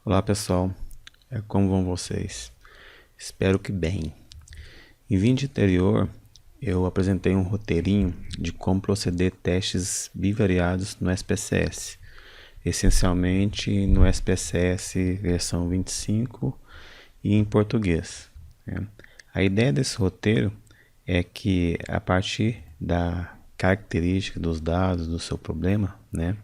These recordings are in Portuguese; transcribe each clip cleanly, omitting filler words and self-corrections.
Olá pessoal, como vão vocês? Espero que bem. Em vídeo anterior eu apresentei um roteirinho de como proceder testes bivariados no SPSS, essencialmente no SPSS versão 25 e em português, né? A ideia desse roteiro é que a partir da característica dos dados do seu problema, né,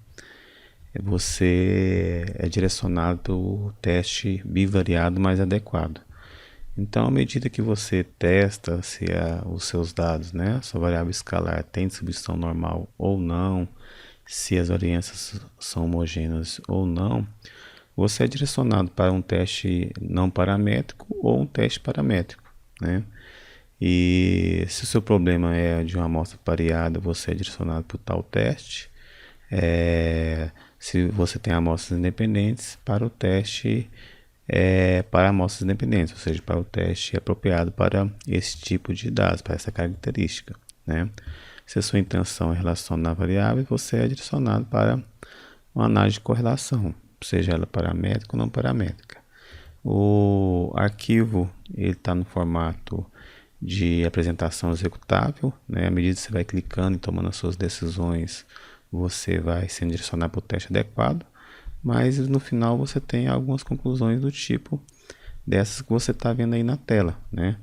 você é direcionado para o teste bivariado mais adequado. Então, à medida que você testa se os seus dados, né, a sua variável escalar tem distribuição normal ou não, se as variâncias são homogêneas ou não, você é direcionado para um teste não paramétrico ou um teste paramétrico, né? E se o seu problema é de uma amostra pareada, você é direcionado para o tal teste. Se você tem amostras independentes, para o teste para amostras independentes, ou seja, para o teste apropriado para esse tipo de dados, para essa característica, né? Se a sua intenção é relacionar variáveis, você é direcionado para uma análise de correlação, seja ela paramétrica ou não paramétrica. O arquivo está no formato de apresentação executável, né? À medida que você vai clicando e tomando as suas decisões, você vai sendo direcionado para o teste adequado, mas no final você tem algumas conclusões do tipo dessas que você está vendo aí na tela, né?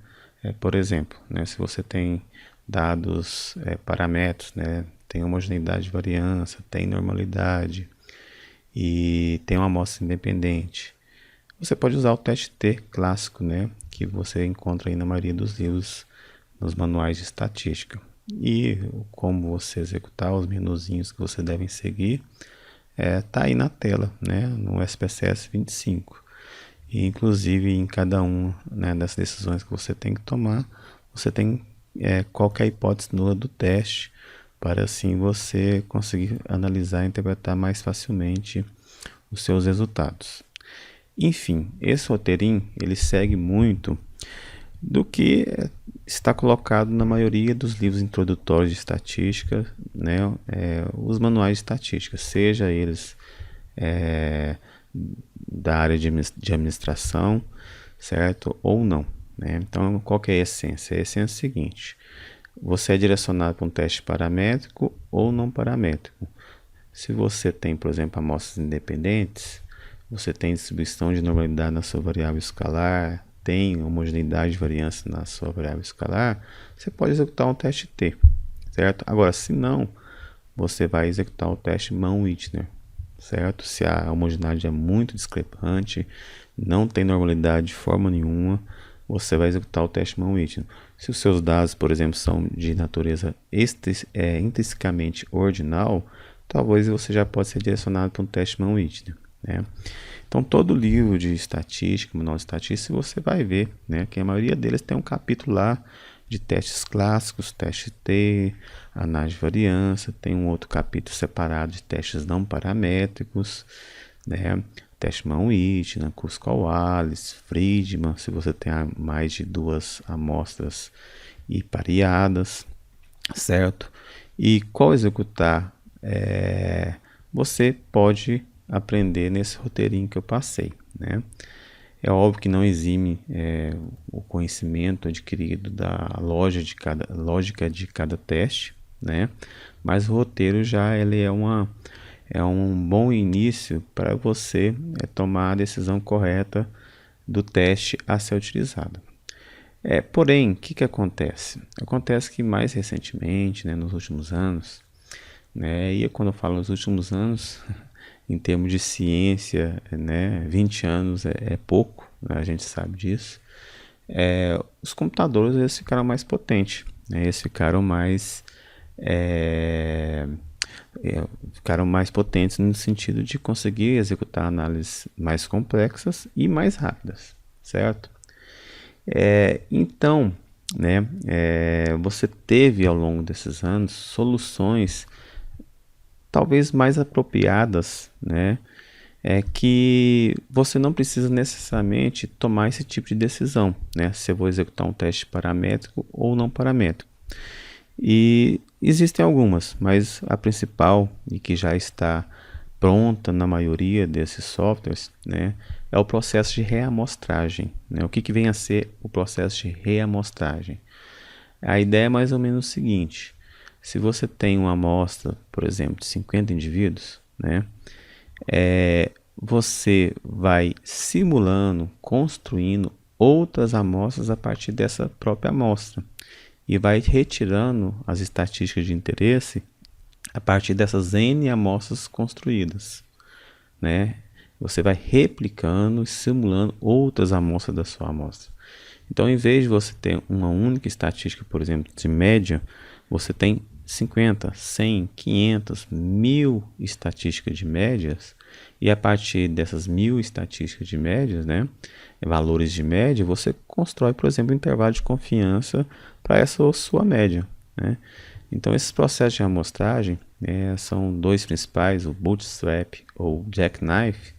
Por exemplo, né, se você tem dados parâmetros, né, tem homogeneidade de variância, tem normalidade e tem uma amostra independente, você pode usar o teste T clássico, né, que você encontra aí na maioria dos livros, nos manuais de estatística. E como você executar, os menuzinhos que você deve seguir, tá aí na tela, né, no SPSS 25. E inclusive em cada uma, né, das decisões que você tem que tomar, você tem qual que é a hipótese nula do teste, para assim você conseguir analisar e interpretar mais facilmente os seus resultados. Enfim, esse roteirinho ele segue muito do que está colocado na maioria dos livros introdutórios de estatística, né? Os manuais de estatística, seja eles da área de administração, certo? Ou não, né? Então, qual que é a essência? A essência é a seguinte: você é direcionado para um teste paramétrico ou não paramétrico. Se você tem, por exemplo, amostras independentes, você tem distribuição de normalidade na sua variável escalar, tem homogeneidade de variância na sua variável escalar, você pode executar um teste T, certo? Agora, se não, você vai executar o teste Mann-Whitner, certo? Se a homogeneidade é muito discrepante, não tem normalidade de forma nenhuma, você vai executar o teste Mann-Whitner. Se os seus dados, por exemplo, são de natureza intrinsecamente ordinal, talvez você já pode ser direcionado para um teste Mann-Whitner, né? Então, todo livro de estatística, manual de estatística, você vai ver, né, que a maioria deles tem um capítulo lá de testes clássicos, teste T, análise de variância, tem um outro capítulo separado de testes não paramétricos, né, teste Mann-Whitner, Kuskal-Wallis, Friedman, se você tem mais de duas amostras e pareadas, certo? E qual executar você pode aprender nesse roteirinho que eu passei, né? É óbvio que não exime o conhecimento adquirido da lógica de cada teste, né? Mas o roteiro já ele é um bom início para você tomar a decisão correta do teste a ser utilizado. Porém, o que acontece? Acontece que mais recentemente, né, nos últimos anos, né, e quando eu falo nos últimos anos, em termos de ciência, né, 20 anos é pouco, né, a gente sabe disso. Os computadores eles ficaram mais potentes, né, eles ficaram mais potentes no sentido de conseguir executar análises mais complexas e mais rápidas, certo? Então, né, você teve ao longo desses anos soluções talvez mais apropriadas, né, que você não precisa necessariamente tomar esse tipo de decisão, né, se eu vou executar um teste paramétrico ou não paramétrico. E existem algumas, mas a principal e que já está pronta na maioria desses softwares, né, é o processo de reamostragem, né? O que vem a ser o processo de reamostragem? A ideia é mais ou menos o seguinte: se você tem uma amostra, por exemplo, de 50 indivíduos, né, você vai simulando, construindo outras amostras a partir dessa própria amostra e vai retirando as estatísticas de interesse a partir dessas N amostras construídas, né? Você vai replicando e simulando outras amostras da sua amostra. Então, em vez de você ter uma única estatística, por exemplo, de média, você tem 50, 100, 500, 1000 estatísticas de médias, e a partir dessas 1000 estatísticas de médias, né, valores de média, você constrói, por exemplo, um intervalo de confiança para essa sua média, né? Então, esses processos de amostragem, são dois principais, o Bootstrap ou o Jackknife.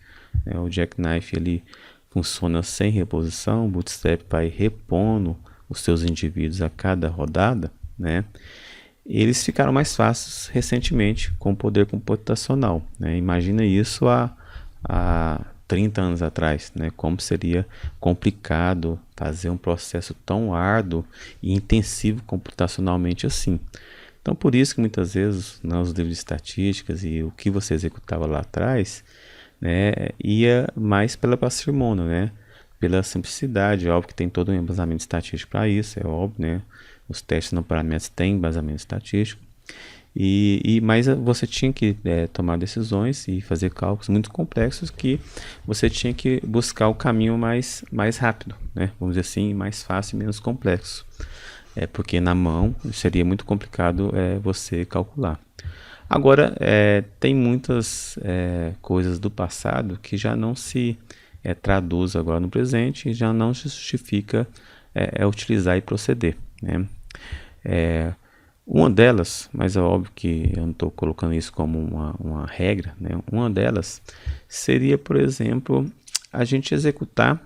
O Jackknife ele funciona sem reposição, o Bootstrap vai repondo os seus indivíduos a cada rodada, né? Eles ficaram mais fáceis recentemente com o poder computacional, né? Imagina isso há 30 anos atrás, né? Como seria complicado fazer um processo tão árduo e intensivo computacionalmente assim. Então, por isso que muitas vezes, né, os livros de estatísticas e o que você executava lá atrás, né, ia mais pela parcimônia, né, pela simplicidade. É óbvio que tem todo um embasamento estatístico para isso, é óbvio, né? Os testes não paramétricos têm embasamento estatístico. Mas você tinha que tomar decisões e fazer cálculos muito complexos que você tinha que buscar o caminho mais rápido, né? Vamos dizer assim, mais fácil e menos complexo. Porque na mão seria muito complicado você calcular. Agora, tem muitas coisas do passado que já não se traduz agora no presente e já não se justifica utilizar e proceder, né? Uma delas, mas é óbvio que eu não estou colocando isso como uma regra, né? Uma delas seria, por exemplo, a gente executar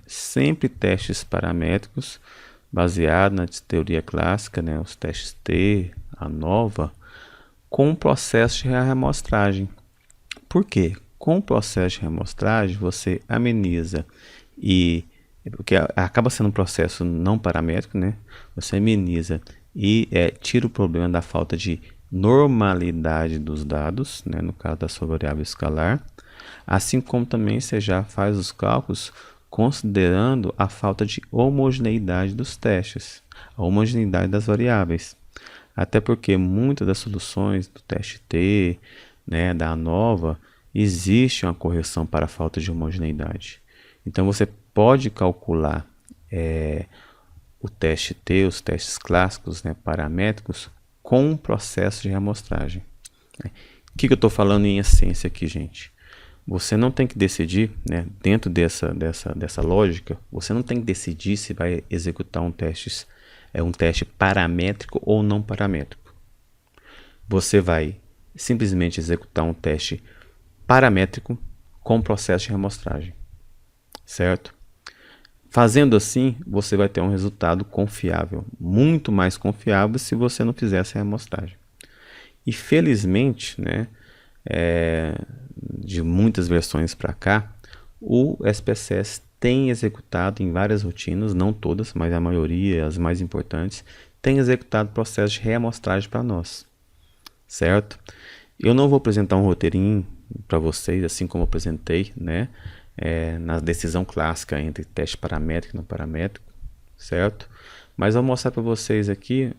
sempre testes paramétricos baseado na teoria clássica, né? Os testes T, ANOVA, com o processo de reamostragem. Por quê? Com o processo de reamostragem você ameniza porque acaba sendo um processo não paramétrico, né? Você ameniza e tira o problema da falta de normalidade dos dados, né? No caso da sua variável escalar, assim como também você já faz os cálculos considerando a falta de homogeneidade dos testes, a homogeneidade das variáveis. Até porque muitas das soluções do teste T, né, da ANOVA, existe uma correção para a falta de homogeneidade. Então você pode calcular o teste T, os testes clássicos, né, paramétricos, com um processo de amostragem. O que eu estou falando em essência aqui, gente? Você não tem que decidir, né, dentro dessa lógica, você não tem que decidir se vai executar um teste paramétrico ou não paramétrico. Você vai simplesmente executar um teste paramétrico com processo de reamostragem, certo? Fazendo assim, você vai ter um resultado confiável, muito mais confiável se você não fizesse a reamostragem. E felizmente, né, de muitas versões para cá, o SPSS tem executado em várias rotinas, não todas, mas a maioria, as mais importantes, tem executado processo de reamostragem para nós, certo? Eu não vou apresentar um roteirinho para vocês, assim como eu apresentei, né, na decisão clássica entre teste paramétrico e não paramétrico, certo? Mas eu vou mostrar para vocês aqui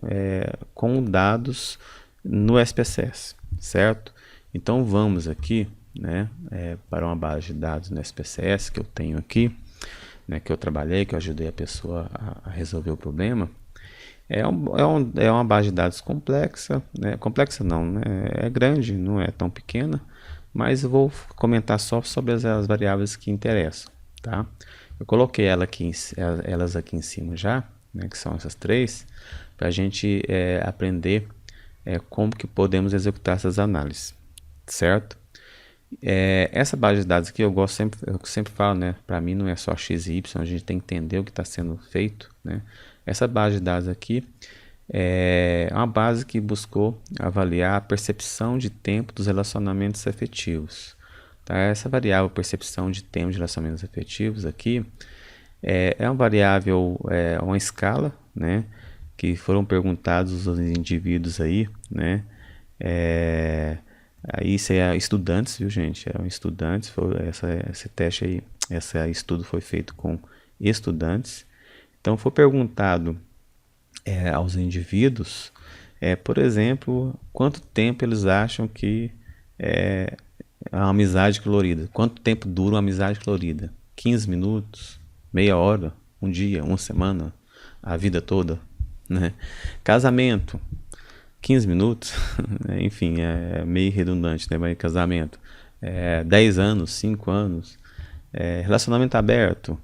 com dados no SPSS, certo? Então vamos aqui, né, para uma base de dados no SPSS que eu tenho aqui, né, que eu trabalhei, que eu ajudei a pessoa a resolver o problema. É uma base de dados complexa, né? Complexa não, né? É grande, não é tão pequena, mas eu vou comentar só sobre as variáveis que interessam, tá? Eu coloquei elas aqui em cima já, né, que são essas três, para a gente aprender como que podemos executar essas análises, certo? Essa base de dados aqui eu sempre falo, né? Para mim não é só x e y, a gente tem que entender o que está sendo feito, né? Essa base de dados aqui É uma base que buscou avaliar a percepção de tempo dos relacionamentos afetivos. Tá? Essa variável percepção de tempo de relacionamentos afetivos aqui é uma variável, uma escala, né, que foram perguntados os indivíduos aí, né, aí isso é estudantes, viu gente, eram estudantes, esse teste aí, esse estudo foi feito com estudantes. Então foi perguntado aos indivíduos, por exemplo, quanto tempo eles acham que é a amizade colorida, quanto tempo dura uma amizade colorida, 15 minutos, meia hora, um dia, uma semana, a vida toda, né? Casamento, 15 minutos, enfim, é meio redundante, né? Mas casamento, 10 anos, 5 anos, relacionamento aberto,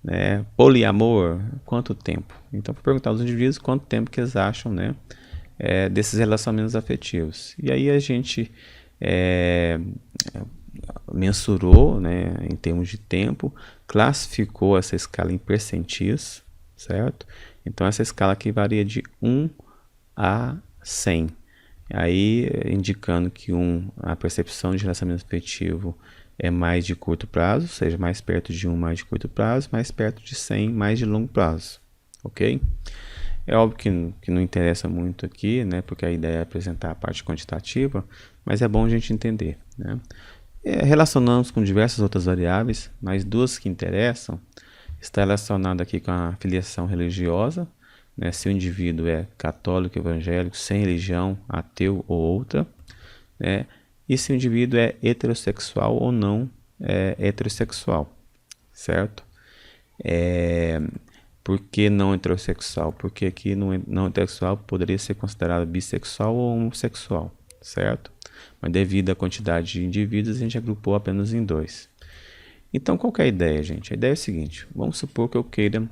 né? Poliamor, quanto tempo? Então, para perguntar aos indivíduos quanto tempo que eles acham, né? Desses relacionamentos afetivos. E aí a gente mensurou, né, em termos de tempo, classificou essa escala em percentis, certo? Então essa escala aqui varia de 1 a 100. Aí indicando que a percepção de relacionamento afetivo é mais de curto prazo, ou seja, mais perto de 1 mais de curto prazo, mais perto de 100 mais de longo prazo, ok? É óbvio que não interessa muito aqui, né, porque a ideia é apresentar a parte quantitativa, mas é bom a gente entender, né? Relacionamos com diversas outras variáveis, mas duas que interessam está relacionada aqui com a filiação religiosa, né, se o indivíduo é católico, evangélico, sem religião, ateu ou outra, né, e se o indivíduo é heterossexual ou não heterossexual, certo? Por que não heterossexual? Porque aqui não heterossexual poderia ser considerado bissexual ou homossexual, certo? Mas devido à quantidade de indivíduos, a gente agrupou apenas em 2. Então, qual que é a ideia, gente? A ideia é a seguinte: vamos supor que eu queira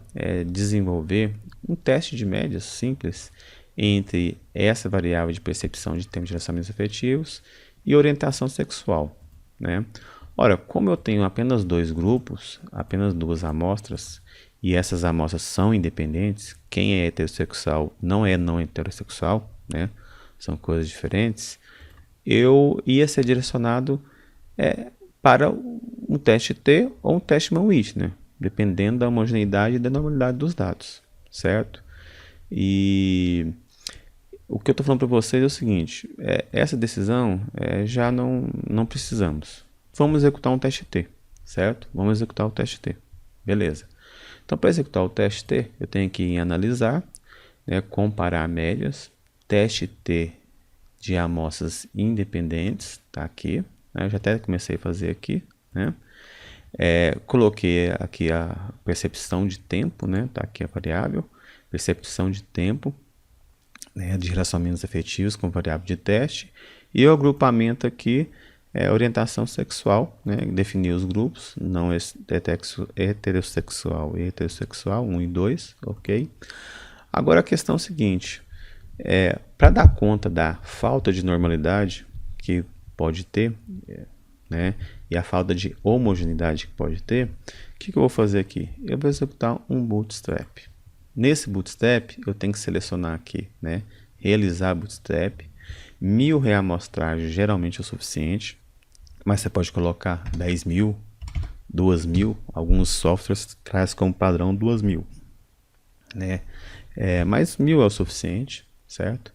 desenvolver um teste de médias simples entre essa variável de percepção de tempo de relacionamentos afetivos e orientação sexual, né? Ora, como eu tenho apenas 2 grupos, apenas 2 amostras, e essas amostras são independentes, quem é heterossexual não é não heterossexual, né? São coisas diferentes. Eu ia ser direcionado para um teste T ou um teste Mann-Whitney, né? Dependendo da homogeneidade e da normalidade dos dados, certo? E o que eu estou falando para vocês é o seguinte: essa decisão já não precisamos. Vamos executar um teste T, certo? Vamos executar o teste T, beleza. Então, para executar o teste T, eu tenho que analisar, né, comparar médias, teste T de amostras independentes, tá aqui, né? Eu já até comecei a fazer aqui, né? Coloquei aqui a percepção de tempo, né? Tá aqui a variável, percepção de tempo, né, de relacionamentos afetivos com variável de teste, e o agrupamento aqui orientação sexual, né? Definir os grupos, não heterossexual e heterossexual, 1 e 2, ok? Agora a questão é a seguinte: para dar conta da falta de normalidade que pode ter, né, e a falta de homogeneidade que pode ter, o que eu vou fazer aqui? Eu vou executar um bootstrap. Nesse bootstrap, eu tenho que selecionar aqui, né, realizar bootstrap. 1000 reamostragens geralmente é o suficiente, mas você pode colocar 10.000, 2.000, alguns softwares trazem como padrão 2.000, né? Mas 1000 é o suficiente, certo?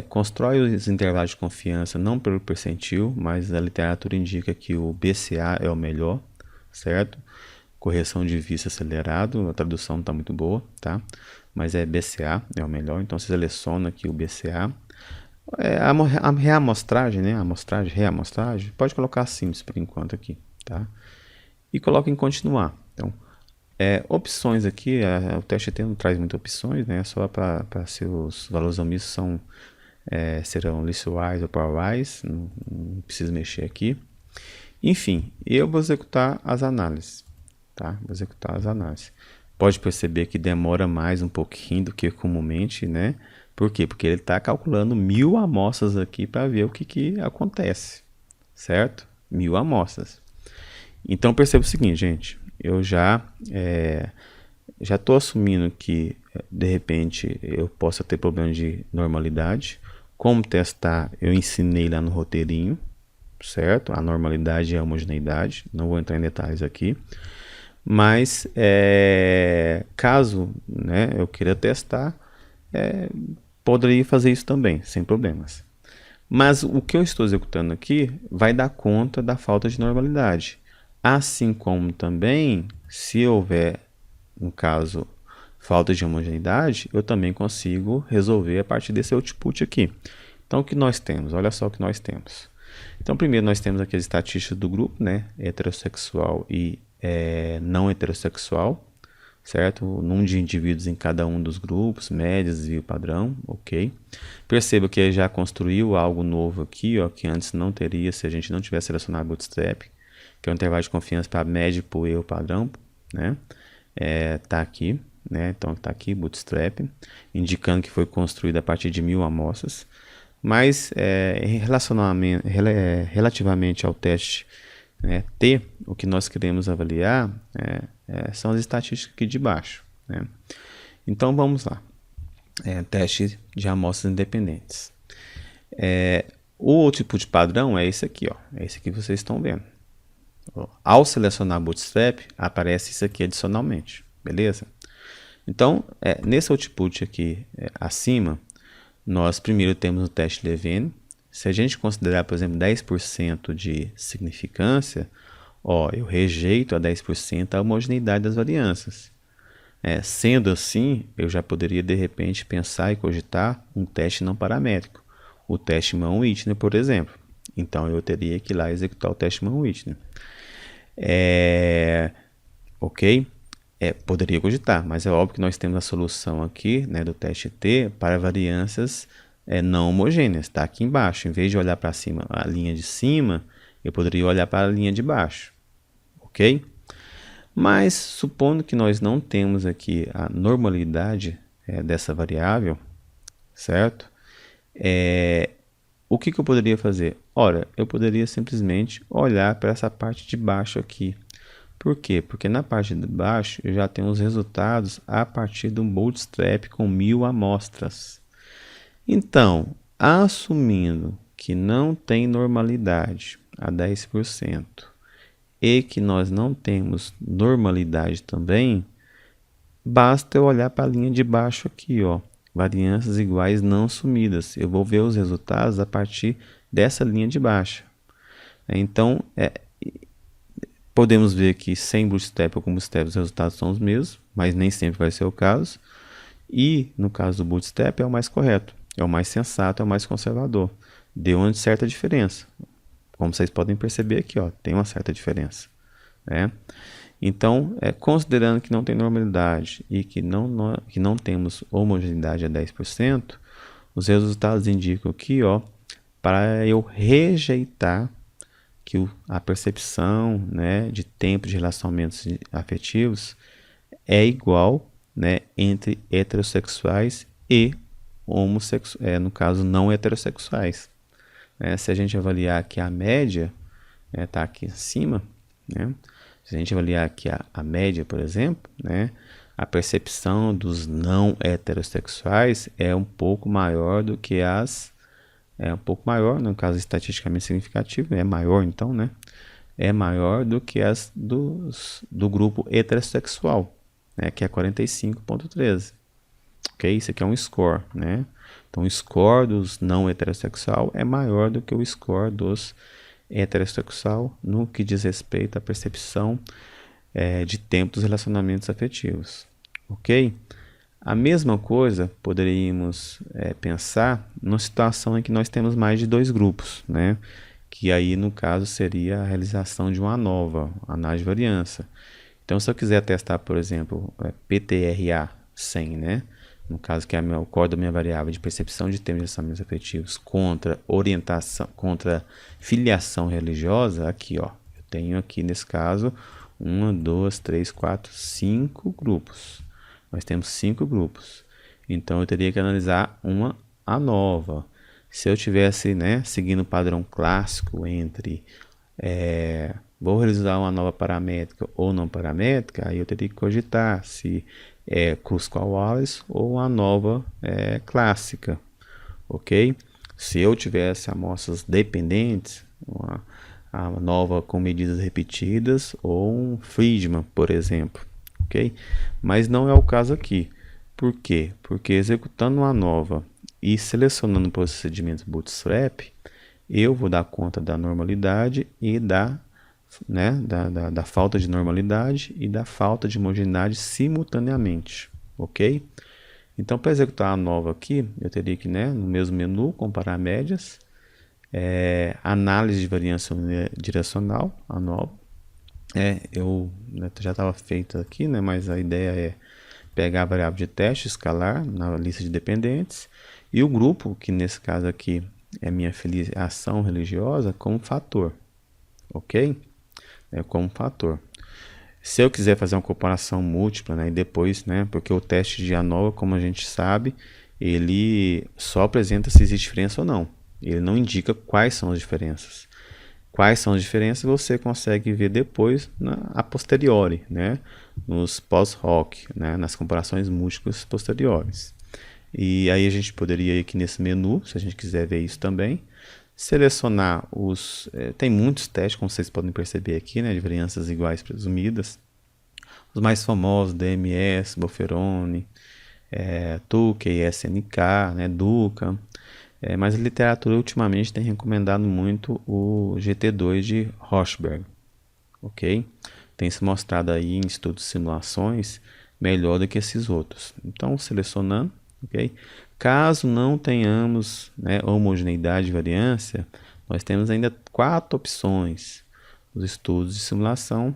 Constrói os intervalos de confiança não pelo percentil, mas a literatura indica que o BCA é o melhor, certo? Correção de vício acelerado, a tradução não está muito boa, tá? Mas BCA é o melhor, então você seleciona aqui o BCA. A reamostragem, né? Reamostragem, pode colocar simples por enquanto aqui, tá? E coloca em continuar. Então, opções aqui, o teste T não traz muitas opções, né? Só para se os valores omissos serão listwise ou pairwise, não preciso mexer aqui. Enfim, eu vou executar as análises, tá? Vou executar as análises. Pode perceber que demora mais um pouquinho do que comumente, né? Por quê? Porque ele está calculando 1000 amostras aqui para ver o que acontece, certo? 1000 amostras. Então perceba o seguinte, gente, eu já já estou assumindo que, de repente, eu possa ter problema de normalidade. Como testar, eu ensinei lá no roteirinho, certo? A normalidade e a homogeneidade. Não vou entrar em detalhes aqui. Mas, caso, né, eu queira testar, poderia fazer isso também, sem problemas. Mas o que eu estou executando aqui vai dar conta da falta de normalidade. Assim como também, se houver, no caso, falta de homogeneidade, eu também consigo resolver a partir desse output aqui. Então, o que nós temos? Olha só o que nós temos. Então, primeiro nós temos aqui as estatísticas do grupo, né? Heterossexual e não heterossexual, certo? O número de indivíduos em cada um dos grupos, médias e o padrão, ok? Perceba que já construiu algo novo aqui, ó, que antes não teria se a gente não tivesse selecionado Bootstrap, que é o intervalo de confiança para médio, por erro, padrão, né? Tá aqui, né? Então tá aqui Bootstrap, indicando que foi construído a partir de 1000 amostras. Mas relativamente ao teste T, o que nós queremos avaliar são as estatísticas aqui de baixo, né? Então vamos lá. Teste de amostras independentes. O output padrão é esse aqui, ó. É esse que vocês estão vendo. Ao selecionar Bootstrap, aparece isso aqui adicionalmente, beleza? Então, nesse output aqui acima, nós primeiro temos o teste Levene. Se a gente considerar, por exemplo, 10% de significância, eu rejeito a 10% a homogeneidade das variâncias. Sendo assim, eu já poderia de repente pensar e cogitar um teste não paramétrico, o teste Mann-Whitney, por exemplo. Então eu teria que ir lá executar o teste Mann-Whitney. Ok? Poderia cogitar, mas é óbvio que nós temos a solução aqui, né, do teste T para variâncias não homogêneas. Está aqui embaixo. Em vez de olhar para cima, a linha de cima, eu poderia olhar para a linha de baixo. Ok? Mas, supondo que nós não temos aqui a normalidade dessa variável, certo? O que eu poderia fazer? Ora, eu poderia simplesmente olhar para essa parte de baixo aqui. Por quê? Porque na parte de baixo eu já tenho os resultados a partir de um Bootstrap com 1000 amostras. Então, assumindo que não tem normalidade a 10% e que nós não temos normalidade também, basta eu olhar para a linha de baixo aqui, ó, variâncias iguais não sumidas. Eu vou ver os resultados a partir dessa linha de baixo. Então, podemos ver que sem Bootstrap ou com Bootstrap os resultados são os mesmos, mas nem sempre vai ser o caso. E no caso do Bootstrap é o mais correto, é o mais sensato, é o mais conservador. Deu uma certa diferença. Como vocês podem perceber aqui, ó, tem uma certa diferença, né? Então, considerando que não tem normalidade e que não temos homogeneidade a 10%, os resultados indicam aqui, ó, para eu rejeitar que a percepção, né, de tempo de relacionamentos afetivos é igual, né, entre heterossexuais e homossexuais, no caso não heterossexuais. Se a gente avaliar aqui a média, tá aqui acima, né? Se a gente avaliar aqui a média, por exemplo, né, a percepção dos não heterossexuais é um pouco maior do que um pouco maior, no caso estatisticamente significativo, é maior então, né? É maior do que as do grupo heterossexual, né, que é 45,13. Ok? Isso aqui é um score, né? Então o score dos não heterossexual é maior do que o score dos heterossexual no que diz respeito à percepção de tempo dos relacionamentos afetivos. Ok? A mesma coisa poderíamos pensar numa situação em que nós temos mais de dois grupos, né? Que aí no caso seria a realização de uma nova análise de variância. Então se eu quiser testar, por exemplo, PTRA 100, né? No caso que é o core da minha variável de percepção de termos de relacionamentos afetivos contra orientação, contra filiação religiosa, aqui, ó, eu tenho aqui nesse caso 1, 2, 3, 4, 5 grupos. Nós temos 5 grupos. Então eu teria que analisar a nova. Se eu tivesse, né, seguindo o padrão clássico entre vou realizar uma nova paramétrica ou não paramétrica, aí eu teria que cogitar se é Kruskal-Wallis ou uma nova clássica, ok? Se eu tivesse amostras dependentes, a nova com medidas repetidas ou um Friedman, por exemplo, ok? Mas não é o caso aqui. Por quê? Porque executando uma nova e selecionando o procedimento Bootstrap, eu vou dar conta da normalidade e da falta de normalidade e da falta de homogeneidade simultaneamente, ok? Então, para executar a nova aqui, eu teria que, no mesmo menu, comparar médias, análise de variância direcional, a nova. Já estava feita aqui, mas a ideia é pegar a variável de teste, escalar na lista de dependentes, e o grupo, que nesse caso aqui é minha filiação religiosa, como fator, ok? Como fator. Se eu quiser fazer uma comparação múltipla, e depois, porque o teste de ANOVA, como a gente sabe, ele só apresenta se existe diferença ou não. Ele não indica quais são as diferenças. Quais são as diferenças você consegue ver depois a posteriori, nos pós-hoc, nas comparações múltiplas posteriores. E aí a gente poderia ir aqui nesse menu, se a gente quiser ver isso também, selecionar os... tem muitos testes, como vocês podem perceber aqui, de variâncias iguais presumidas. Os mais famosos, DMS, Bofferoni, Tukey, SNK, Duca. Mas a literatura ultimamente tem recomendado muito o GT2 de Rosberg, ok? Tem se mostrado aí em estudos de simulações melhor do que esses outros. Então, selecionando, ok? Caso não tenhamos homogeneidade de variância, nós temos ainda 4 opções. Os estudos de simulação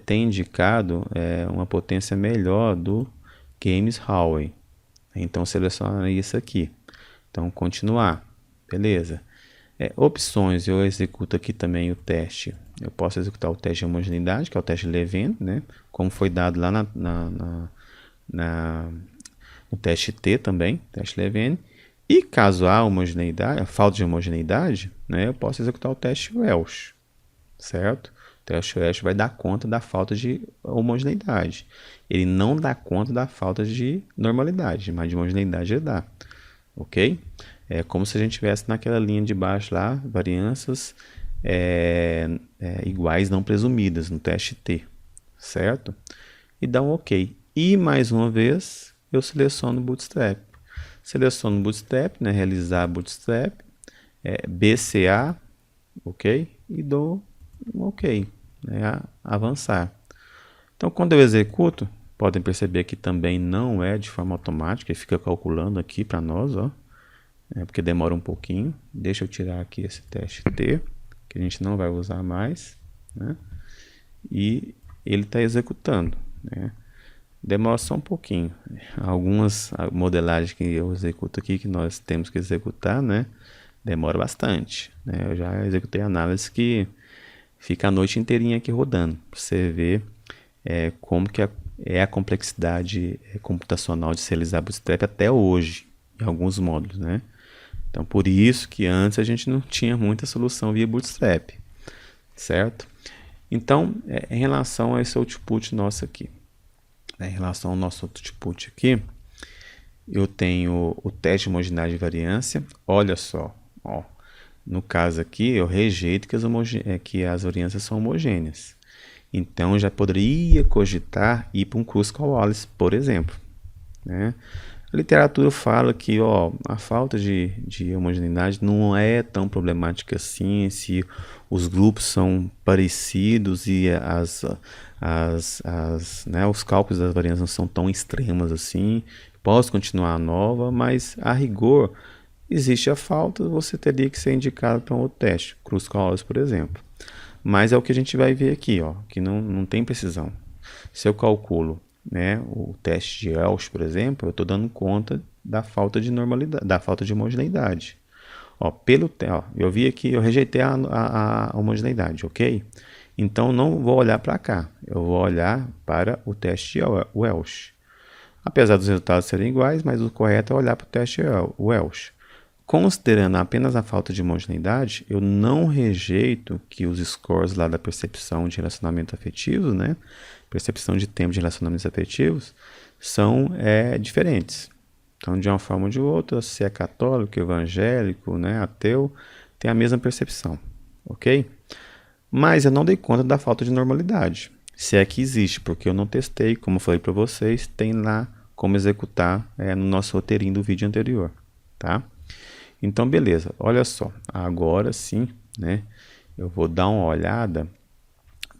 têm indicado uma potência melhor do Games-Halley. Então, selecionar isso aqui. Então, continuar. Beleza. Opções, eu executo aqui também o teste. Eu posso executar o teste de homogeneidade, que é o teste Levene, como foi dado lá no teste T também, teste Levene. E caso há homogeneidade, falta de homogeneidade, eu posso executar o teste Welch, certo? O teste Welch vai dar conta da falta de homogeneidade. Ele não dá conta da falta de normalidade, mas de homogeneidade ele dá. Ok? É como se a gente tivesse naquela linha de baixo lá, variâncias iguais não presumidas, no teste T, certo? E dá um ok. E mais uma vez, eu seleciono o Bootstrap. Seleciono o Bootstrap, realizar Bootstrap, BCA, ok? E dou um ok, avançar. Então, quando eu executo, podem perceber que também não é de forma automática, ele fica calculando aqui para nós, porque demora um pouquinho. Deixa eu tirar aqui esse teste T, que a gente não vai usar mais, e ele está executando, Demora só um pouquinho. Algumas modelagens que eu executo aqui, que nós temos que executar, demora bastante. Eu já executei análise que fica a noite inteirinha aqui rodando, para você ver como que é a complexidade computacional de serializar Bootstrap até hoje, em alguns módulos, Então, por isso que antes a gente não tinha muita solução via Bootstrap, certo? Então, em relação a esse output nosso aqui, em relação ao nosso output aqui, eu tenho o teste de homogeneidade de variância. Olha só, no caso aqui, eu rejeito que as variâncias são homogêneas. Então, já poderia cogitar ir para um Kruskal-Wallis, por exemplo. A literatura fala que a falta de homogeneidade não é tão problemática assim, se os grupos são parecidos e os cálculos das variâncias não são tão extremos assim. Posso continuar a nova, mas a rigor existe a falta, você teria que ser indicado para um outro teste, Kruskal-Wallis, por exemplo. Mas é o que a gente vai ver aqui, que não tem precisão. Se eu calculo o teste de Welch, por exemplo, eu estou dando conta da falta de normalidade, da falta de homogeneidade. Eu vi aqui, eu rejeitei a homogeneidade, ok? Então não vou olhar para cá, eu vou olhar para o teste de Welch. Apesar dos resultados serem iguais, mas o correto é olhar para o teste Welch. Considerando apenas a falta de homogeneidade, eu não rejeito que os scores lá da percepção de relacionamento afetivo, né, percepção de tempo de relacionamentos afetivos, são diferentes. Então, de uma forma ou de outra, se é católico, evangélico, né, ateu, tem a mesma percepção, ok? Mas eu não dei conta da falta de normalidade. Se é que existe, porque eu não testei, como eu falei para vocês, tem lá como executar no nosso roteirinho do vídeo anterior, tá? Então, beleza, olha só, agora sim, né, eu vou dar uma olhada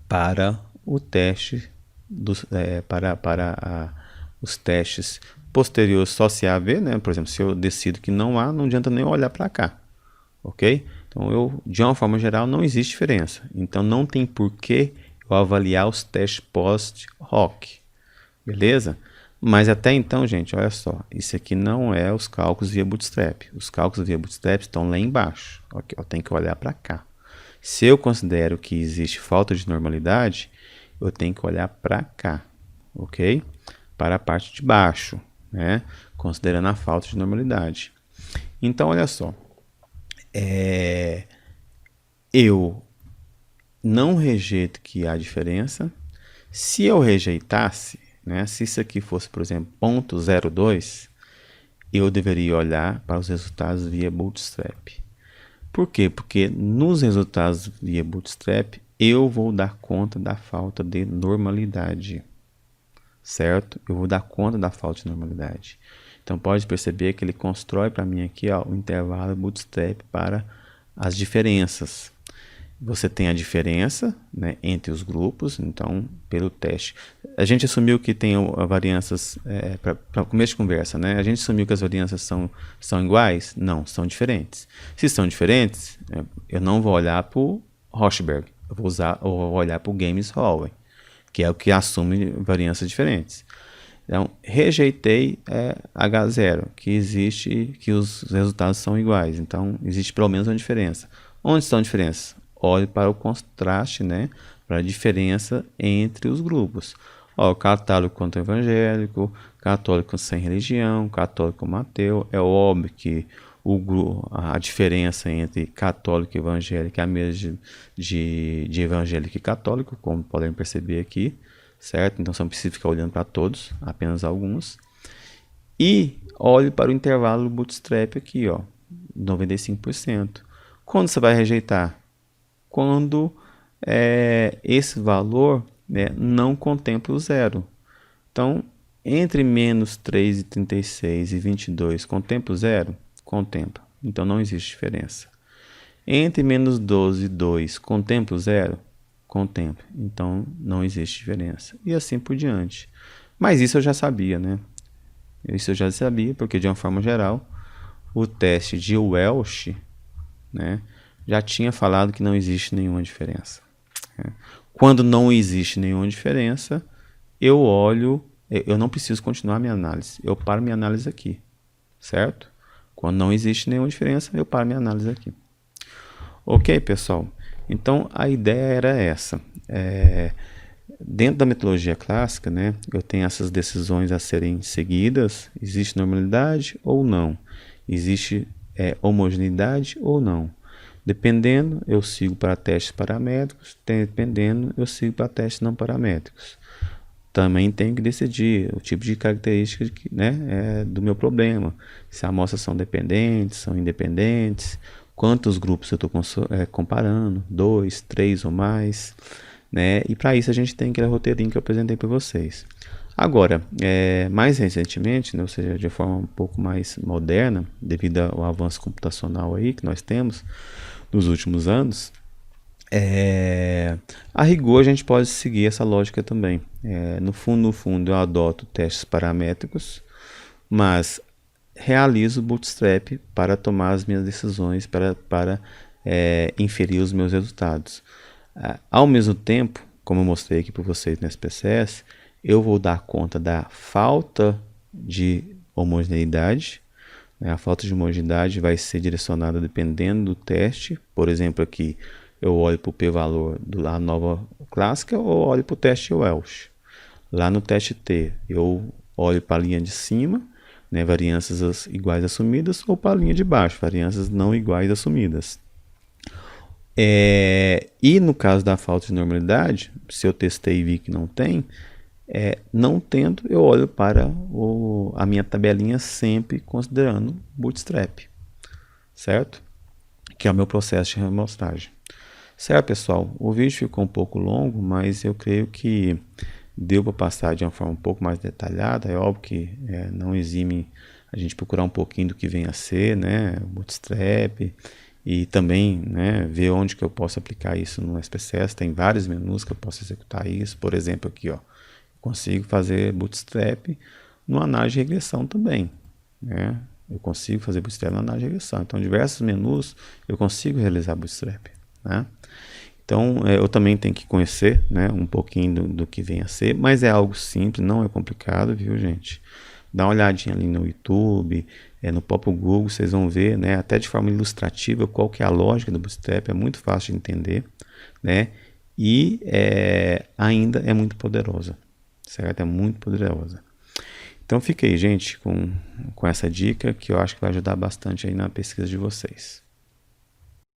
para o teste, os testes posteriores só se haver, né, por exemplo, se eu decido que não há, não adianta nem olhar para cá, ok? Então, de uma forma geral, não existe diferença, então não tem porquê eu avaliar os testes post-hoc, beleza? Mas até então, gente, olha só, isso aqui não é os cálculos via Bootstrap. Os cálculos via Bootstrap estão lá embaixo. Okay? Eu tenho que olhar para cá. Se eu considero que existe falta de normalidade, eu tenho que olhar para cá, ok? Para a parte de baixo, né? Considerando a falta de normalidade. Então, olha só, eu não rejeito que há diferença. Se eu rejeitasse, né, se isso aqui fosse, por exemplo, 0.02, eu deveria olhar para os resultados via Bootstrap. Por quê? Porque nos resultados via Bootstrap, eu vou dar conta da falta de normalidade, certo? Eu vou dar conta da falta de normalidade. Então, pode perceber que ele constrói para mim aqui o intervalo Bootstrap para as diferenças. Você tem a diferença, né, entre os grupos, então, pelo teste. A gente assumiu que tem variâncias, para começo de conversa, né? A gente assumiu que as variâncias são iguais? Não, são diferentes. Se são diferentes, eu não vou olhar para o Rochberg, eu vou olhar para o Games Hallway, que é o que assume variâncias diferentes. Então, rejeitei H0, que os resultados são iguais, então existe pelo menos uma diferença. Onde estão as diferenças? Olhe para o contraste, né, para a diferença entre os grupos. Católico contra evangélico, católico sem religião, católico ateu. É óbvio que a diferença entre católico e evangélico é a mesma de evangélico e católico, como podem perceber aqui, certo? Então, você não precisa ficar olhando para todos, apenas alguns. E olhe para o intervalo Bootstrap aqui, 95%. Quando você vai rejeitar? Quando esse valor, né, não contempla o zero. Então, entre menos 3,36 e 22, contempla o zero? Contempla. Então, não existe diferença. Entre menos 12 e 2, contempla o zero? Contempla. Então, não existe diferença. E assim por diante. Mas isso eu já sabia, né? Isso eu já sabia, porque de uma forma geral, o teste de Welch, né, já tinha falado que não existe nenhuma diferença. Quando não existe nenhuma diferença, eu não preciso continuar minha análise. Eu paro minha análise aqui, certo? Quando não existe nenhuma diferença, eu paro minha análise aqui. Ok, pessoal? Então, a ideia era essa. Dentro da metodologia clássica, né, eu tenho essas decisões a serem seguidas. Existe normalidade ou não? Existe homogeneidade ou não? Dependendo, eu sigo para testes paramétricos. Dependendo, eu sigo para testes não paramétricos. Também tenho que decidir o tipo de característica do meu problema. Se amostras são dependentes, são independentes, quantos grupos eu estou comparando, 2, 3 ou mais. Né? E para isso a gente tem aquele roteirinho que eu apresentei para vocês. Agora, mais recentemente, né, ou seja, de forma um pouco mais moderna, devido ao avanço computacional aí que nós temos nos últimos anos, a rigor a gente pode seguir essa lógica também. No fundo eu adoto testes paramétricos, mas realizo o Bootstrap para tomar as minhas decisões, para inferir os meus resultados. Ao mesmo tempo, como eu mostrei aqui para vocês no SPSS, eu vou dar conta da falta de homogeneidade. A falta de homogeneidade vai ser direcionada dependendo do teste. Por exemplo, aqui eu olho para o p-valor da nova clássica ou olho para o teste Welch. Lá no teste T, eu olho para a linha de cima. né, variâncias iguais assumidas, ou para a linha de baixo, variâncias não iguais assumidas. E no caso da falta de normalidade, se eu testei e vi que não tem, não tendo, eu olho para a minha tabelinha sempre considerando Bootstrap, certo? Que é o meu processo de amostragem. Certo, pessoal? O vídeo ficou um pouco longo, mas eu creio que deu para passar de uma forma um pouco mais detalhada. É óbvio que não exime a gente procurar um pouquinho do que vem a ser, né, o Bootstrap, e também, né, ver onde que eu posso aplicar isso no SPSS. Tem vários menus que eu posso executar isso. Por exemplo, aqui, ó, consigo fazer Bootstrap no análise de regressão também, né? Eu consigo fazer Bootstrap na análise de regressão. Então, diversos menus eu consigo realizar Bootstrap, né? Então, eu também tenho que conhecer, né, um pouquinho do que vem a ser, mas é algo simples, não é complicado, viu, gente? Dá uma olhadinha ali no YouTube, no próprio Google, vocês vão ver, né, até de forma ilustrativa, qual que é a lógica do Bootstrap, é muito fácil de entender, né? E ainda é muito poderosa, certo? É muito poderosa. Então, fique aí, gente, com essa dica que eu acho que vai ajudar bastante aí na pesquisa de vocês.